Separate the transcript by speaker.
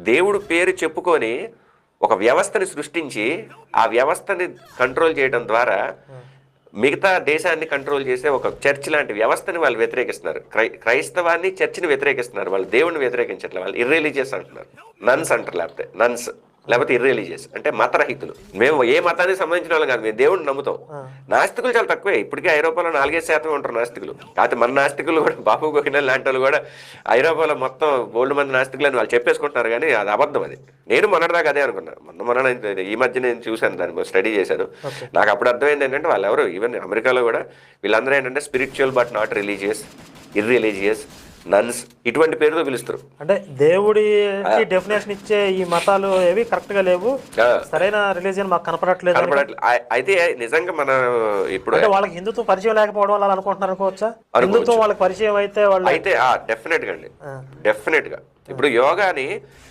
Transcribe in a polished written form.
Speaker 1: దేవుడు పేరు చెప్పుకొని ఒక వ్యవస్థని సృష్టించి ఆ వ్యవస్థని కంట్రోల్ చేయడం ద్వారా మిగతా దేశాన్ని కంట్రోల్ చేసే ఒక చర్చ్ లాంటి వ్యవస్థని వాళ్ళు వ్యతిరేకిస్తున్నారు. క్రైస్తవాన్ని చర్చిని వ్యతిరేకిస్తున్నారు. వాళ్ళు దేవుడిని వ్యతిరేకించట్లేదు. వాళ్ళు ఇర్రిలీజియస్ అంటున్నారు. నన్స్ అంటారు, లేకపోతే ఇర్రిలీజియస్ అంటే మతరహితులు. మేము ఏ మతానికి సంబంధించిన వాళ్ళం కాదు, మేము దేవుడిని నమ్ముతాం. నాస్తికులు చాలా తక్కువే. ఇప్పటికే ఐరోపాలో 4-5% ఉంటారు నాస్తికులు. కాకపోతే మన నాస్తికులు కూడా బాబు గోకినల్ లాంటి వాళ్ళు కూడా ఐరోపాలో మొత్తం బోల్డ్ మంది నాస్తికులు అని వాళ్ళు చెప్పేసుకుంటున్నారు. కానీ అది అబద్ధం. అది నేను మొన్నటిదాకా అదే అనుకున్నాను. మొన్న ఈ మధ్య నేను చూశాను, దాన్ని స్టడీ చేశాను. నాకు అప్పుడు అర్థమైంది ఏంటంటే వాళ్ళు ఎవరు, ఈవెన్ అమెరికాలో కూడా వీళ్ళందరూ ఏంటంటే spiritual but not religious, irreligious, nuns ఇటువంటి పేరుతో పిలుస్తారు.
Speaker 2: అంటే దేవుడి డెఫినేషన్ ఇచ్చే ఈ మతాలు ఏవి కరెక్ట్ గా లేవు, సరైన రిలీజియన్ మాకు కనపడట్లేదు.
Speaker 1: అయితే నిజంగా మన ఇప్పుడు
Speaker 2: అంటే వాళ్ళకి హిందుత్వం పరిచయం లేకపోవడం వల్ల అనుకుంటున్నారు అనుకోవచ్చా? హిందుత్వం వాళ్ళకి పరిచయం అయితే వాళ్ళు
Speaker 1: అయితే డెఫినెట్ గా అండి, డెఫినెట్ గా ఇప్పుడు యోగాని